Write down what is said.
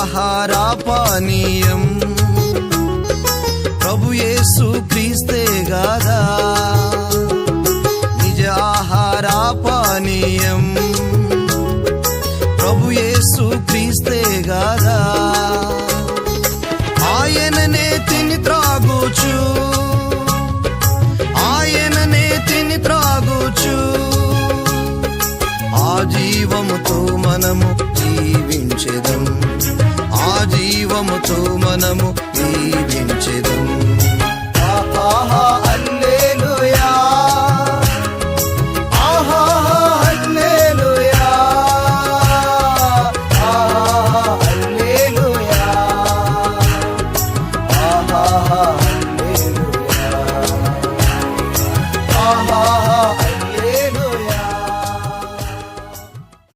ఆహార పానీయం ప్రభు యేసు క్రీస్తే గాదా. నిజ ఆహార పానీయం ప్రభు యేసు క్రీస్తే గాదా. ఆయననే తిని త్రాగుచు, ఆయననే తిని త్రాగుచు ఆ జీవముతో మనము జీవించెదం, ఆ జీవముతో మనము జీవించెదం.